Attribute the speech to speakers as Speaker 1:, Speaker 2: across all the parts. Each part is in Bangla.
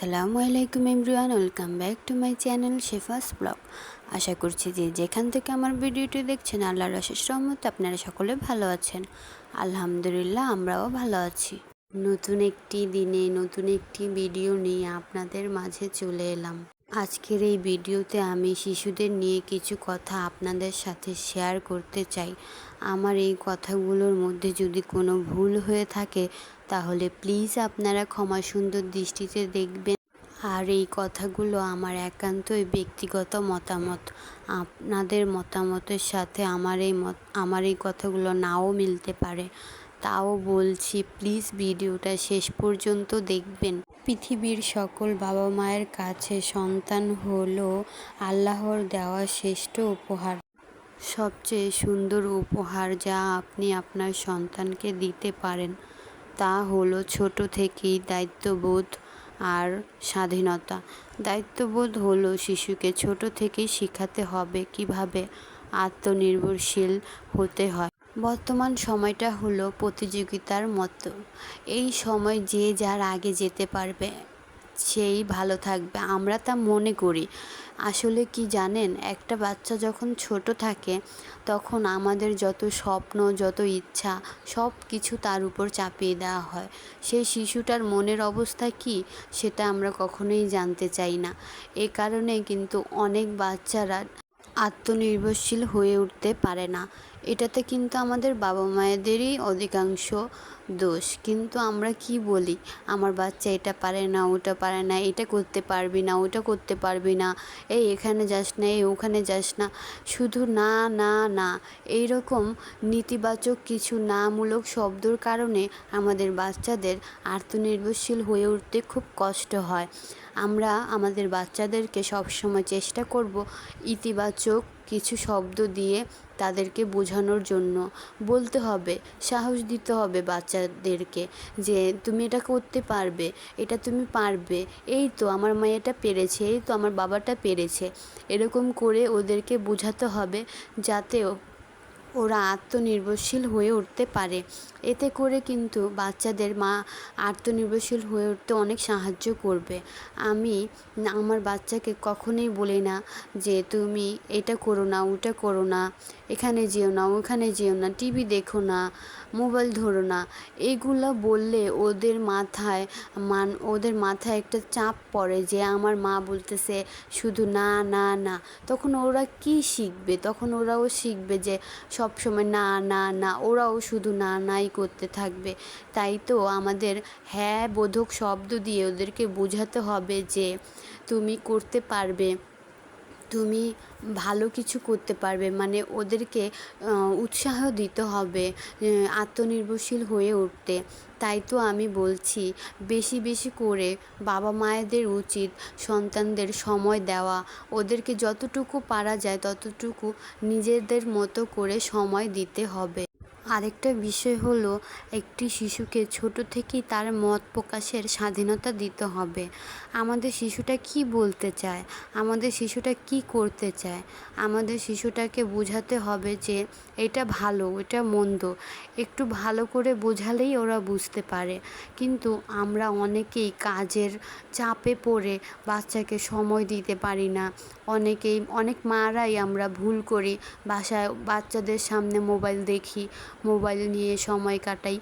Speaker 1: আসসালামু আলাইকুম everyone, welcome back to my channel Shefa's blog. আশা করছি যে যেখান থেকে আমার ভিডিওটি দেখছেন আল্লাহর অশেষ রহমতে আপনারা সকলে ভালো আছেন। আলহামদুলিল্লাহ, আমরাও ভালো আছি। নতুন একটি দিনে নতুন একটি ভিডিও নিয়ে আপনাদের মাঝে চলে এলাম। আজকের এই ভিডিওতে আমি শিশুদের নিয়ে কিছু কথা আপনাদের সাথে শেয়ার করতে চাই। আমার এই কথাগুলোর মধ্যে যদি কোনো ভুল হয়ে থাকে তাহলে প্লিজ আপনারা ক্ষমা সুন্দর দৃষ্টিতে দেখবেন। আর এই কথাগুলো আমার একান্তই ব্যক্তিগত মতামত। আপনাদের মতামতের সাথে আমার এই কথাগুলো নাও মিলতে পারে, তাও বলছি প্লিজ ভিডিওটা শেষ পর্যন্ত দেখবেন। পৃথিবীর সকল বাবা মায়ের কাছে সন্তান হলো আল্লাহর দেওয়া শ্রেষ্ঠ উপহার। সবচেয়ে সুন্দর উপহার যা আপনি আপনার সন্তানকে দিতে পারেন তা হলো ছোট থেকেই দায়িত্ববোধ আর স্বাধীনতা। দায়িত্ববোধ হলো শিশুকে ছোট থেকেই শেখাতে হবে কিভাবে আত্মনির্ভরশীল হতে হয়। বর্তমান সময়টা হলো প্রতিযোগিতার মতো। এই সময় যে যার আগে যেতে পারবে সেই ভালো থাকবে, আমরা তা মনে করি। আসলে কি জানেন, একটা বাচ্চা যখন ছোট থাকে তখন আমাদের যত স্বপ্ন, যত ইচ্ছা সব কিছু তার উপর চাপিয়ে দেওয়া হয়। সেই শিশুটার মনের অবস্থা কি সেটা আমরা কখনোই জানতে চাই না। এ কারণে কিন্তু অনেক বাচ্চারা আত্মনির্ভরশীল হয়ে উঠতে পারে না। এটাতে কিন্তু আমাদের বাবা মায়েদেরই অধিকাংশ দোষ। কিন্তু আমরা কি বলি, আমার বাচ্চা এটা পারে না, ওটা পারে না, এটা করতে পারবি না, ওটা করতে পারবি না, এই এখানে যাস না, এই ওখানে যাস না, শুধু না না না, এইরকম নেতিবাচক কিছু নামূলক শব্দর কারণে আমাদের বাচ্চাদের আত্মনির্ভরশীল হয়ে উঠতে খুব কষ্ট হয়। আমরা আমাদের বাচ্চাদেরকে সবসময় চেষ্টা করব ইতিবাচক কিছু শব্দ দিয়ে তাদেরকে বোঝানোর জন্য। বলতে হবে, সাহস দিতে হবে বাচ্চাদেরকে যে তুমি এটা করতে পারবে, এটা তুমি পারবে, এই তো আমার মা এটা পেরেছে, এই তো আমার বাবাটা পেরেছে। এরকম করে ওদেরকে বোঝাতে হবে যাতে ওরা আত্মনির্ভরশীল হয়ে উঠতে পারে। এতে করে কিন্তু বাচ্চাদের মা আত্মনির্ভরশীল হয়ে উঠতে অনেক সাহায্য করবে। আমি আমার বাচ্চাকে কখনোই বলি না যে তুমি এটা করো না, ওটা করো না, এখানে যেও না, ওখানে যেও না, টিভি দেখো না, মোবাইল ধরো না। এগুলো বললে ওদের মাথায় একটা চাপ পড়ে যে আমার মা বলতেছে শুধু না না না। তখন ওরা কি শিখবে? তখন ওরাও শিখবে যে সব সময় না না না, ওরাও শুধু না নাই করতে থাকবে। তাই তো আমাদের হ্যাঁ বোধক শব্দ দিয়ে ওদেরকে বোঝাতে হবে যে তুমি করতে পারবে, তুমি ভালো কিছু করতে পারবে, মানে ওদেরকে উৎসাহ দিতে হবে আত্মনির্ভরশীল হয়ে উঠতে। তাই তো আমি বলছি বেশি বেশি করে বাবা মায়েদের উচিত সন্তানদের সময় দেওয়া, ওদেরকে যতটুকু পারা যায় ততটুকু নিজেদের মতো করে সময় দিতে হবে। আরেকটা বিষয় হলো একটি শিশুকে ছোট থেকেই তার মত প্রকাশের স্বাধীনতা দিতে হবে। আমাদের শিশুটা কি বলতে চায়, আমাদের শিশুটা কি করতে চায়, আমাদের শিশুটাকে বোঝাতে হবে যে এটা ভালো, এটা মন্দ। একটু ভালো করে বোঝালেই ওরা বুঝতে পারে। কিন্তু আমরা অনেকেই কাজের চাপে পড়ে বাচ্চাকে সময় দিতে পারি না। অনেক মারাই আমরা ভুল করি, বাসায় বাচ্চাদের সামনে মোবাইল দেখি, মোবাইল নিয়ে সময় কাটাই।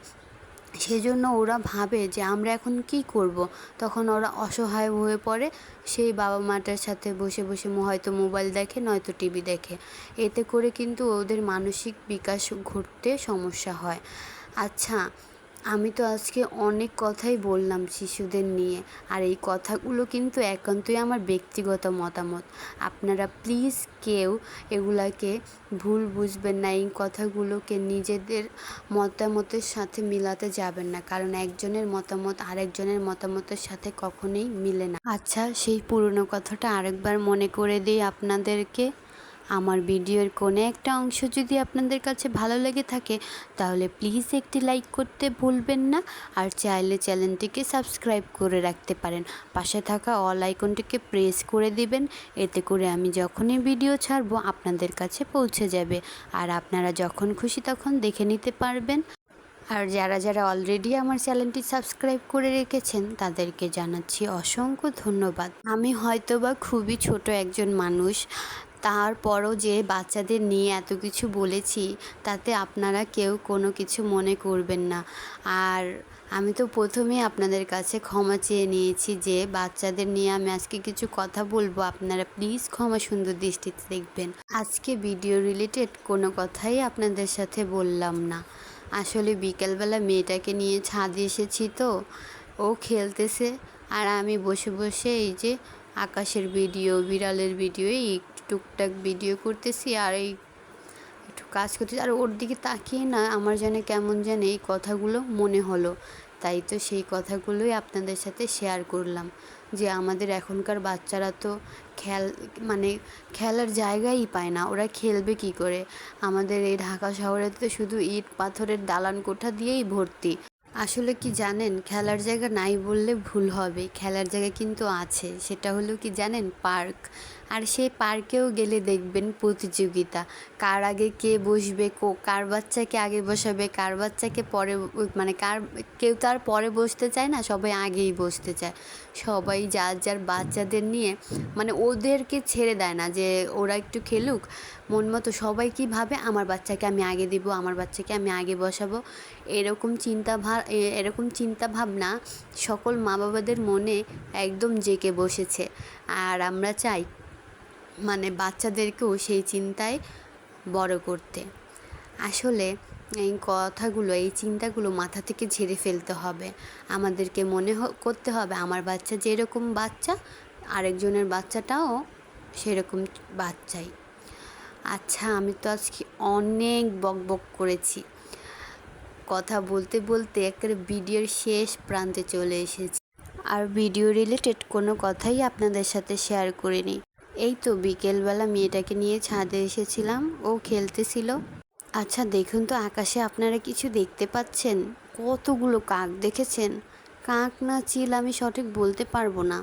Speaker 1: সেজন্য ওরা ভাবে যে আমরা এখন কি করব। তখন ওরা অসহায় হয়ে পড়ে, সেই বাবা মাটার সাথে বসে বসে হয়তো মোবাইল দেখে, নয়তো টিভি দেখে। এতে করে কিন্তু ওদের মানসিক বিকাশ ঘটতে সমস্যা হয়। আচ্ছা, আমি তো আজকে অনেক কথাই বললাম শিশুদের নিয়ে, আর এই কথাগুলো কিন্তু একান্তই আমার ব্যক্তিগত মতামত। আপনারা প্লিজ কেউ এগুলাকে ভুল বুঝবেন না, এই কথাগুলোকে নিজেদের মতামতের সাথে মিলাতে যাবেন না, কারণ একজনের মতামত আরেকজনের মতামতের সাথে কখনোই মিলে না। আচ্ছা, সেই পুরনো কথাটা আরেকবার মনে করে দিই আপনাদেরকে। আমার ভিডিওর কোনো একটা অংশ যদি আপনাদের কাছে ভালো লেগে থাকে তাহলে প্লিজ একটি লাইক করতে ভুলবেন না। আর চাইলে চ্যানেলটিকে সাবস্ক্রাইব করে রাখতে পারেন, পাশে থাকা অল আইকনটিকে প্রেস করে দিবেন। এতে করে আমি যখনই ভিডিও ছাড়বো আপনাদের কাছে পৌঁছে যাবে, আর আপনারা যখন খুশি তখন দেখে নিতে পারবেন। আর যারা যারা অলরেডি আমার চ্যানেলটি সাবস্ক্রাইব করে রেখেছেন তাদেরকে জানাচ্ছি অসংখ্য ধন্যবাদ। আমি হয়তোবা খুবই ছোট একজন মানুষ, তারপরও যে বাচ্চাদের নিয়ে এত কিছু বলেছি তাতে আপনারা কেউ কোনো কিছু মনে করবেন না। আর আমি তো প্রথমেই আপনাদের কাছে ক্ষমা চেয়ে নিয়েছি যে বাচ্চাদের নিয়ে আমি আজকে কিছু কথা বলবো, আপনারা প্লিজ ক্ষমা সুন্দর দৃষ্টিতে দেখবেন। আজকে ভিডিও রিলেটেড কোনো কথাই আপনাদের সাথে বললাম না। আসলে বিকেলবেলা মেয়েটাকে নিয়ে ছাদে এসেছি তো, ও খেলতেছে আর আমি বসে বসে এই যে আকাশের ভিডিও, বিড়ালের ভিডিও, এই টুকটাক ভিডিও করতেছি আর এই একটু কাজ করতেছি। আর ওর দিকে তাকিয়ে না আমার যেন কেমন যেন এই কথাগুলো মনে হলো, তাই তো সেই কথাগুলোই আপনাদের সাথে শেয়ার করলাম যে আমাদের এখনকার বাচ্চারা তো মানে খেলার জায়গাই পায় না, ওরা খেলবে কি করে? আমাদের এই ঢাকা শহরে তো শুধু ইট পাথরের দালান কোঠা দিয়েই ভর্তি। আসলে কি জানেন, খেলার জায়গা নাই বললে ভুল হবে, খেলার জায়গা কিন্তু আছে। সেটা হলো কি জানেন, পার্ক। আর সেই পার্কেও গেলে দেখবেন প্রতিযোগিতা, কার আগে কে বসবে, কার বাচ্চাকে আগে বসাবে, কার বাচ্চাকে পরে, মানে কেউ তার পরে বসতে চায় না, সবাই আগেই বসতে চায়। সবাই যার যার বাচ্চাদের নিয়ে মানে ওদেরকে ছেড়ে দেয় না যে ওরা একটু খেলুক মন মতো। সবাই কী ভাবে, আমার বাচ্চাকে আমি আগে দিব, আমার বাচ্চাকে আমি আগে বসাবো, এরকম চিন্তা ভাবনা সকল মা বাবাদের মনে একদম জেঁকে বসেছে। আর আমরা চাই মানে বাচ্চাদেরকেও সেই চিন্তায় বড় করতে। আসলে এই কথাগুলো, এই চিন্তাগুলো মাথা থেকে ঝেড়ে ফেলতে হবে। আমাদেরকে মনে করতে হবে আমার বাচ্চা যেরকম বাচ্চা, আরেকজনের বাচ্চাটাও সেরকম বাচ্চাই। আচ্ছা, আমি তো আজকে অনেক বকবক করেছি, কথা বলতে বলতে একেবারে ভিডিওর শেষ প্রান্তে চলে এসেছি, আর ভিডিও রিলেটেড কোনো কথাই আপনাদের সাথে শেয়ার করিনি। এই তো বিকেলবেলা মেয়েটাকে নিয়ে ছাদে এসেছিলাম, ও খেলতেছিল। আচ্ছা দেখুন তো আকাশে আপনারা কিছু দেখতে পাচ্ছেন? কতগুলো কাক দেখেছেন? কাক না চিল আমি সঠিক বলতে পারবো না।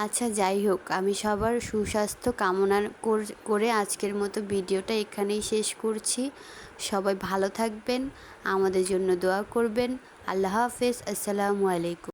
Speaker 1: আচ্ছা যাই হোক, আমি সবার সুস্বাস্থ্য কামনা করে আজকের মতো ভিডিওটা এখানেই শেষ করছি। সবাই ভালো থাকবেন, আমাদের জন্য দোয়া করবেন। আল্লাহ হাফেজ, আসসালামু আলাইকুম।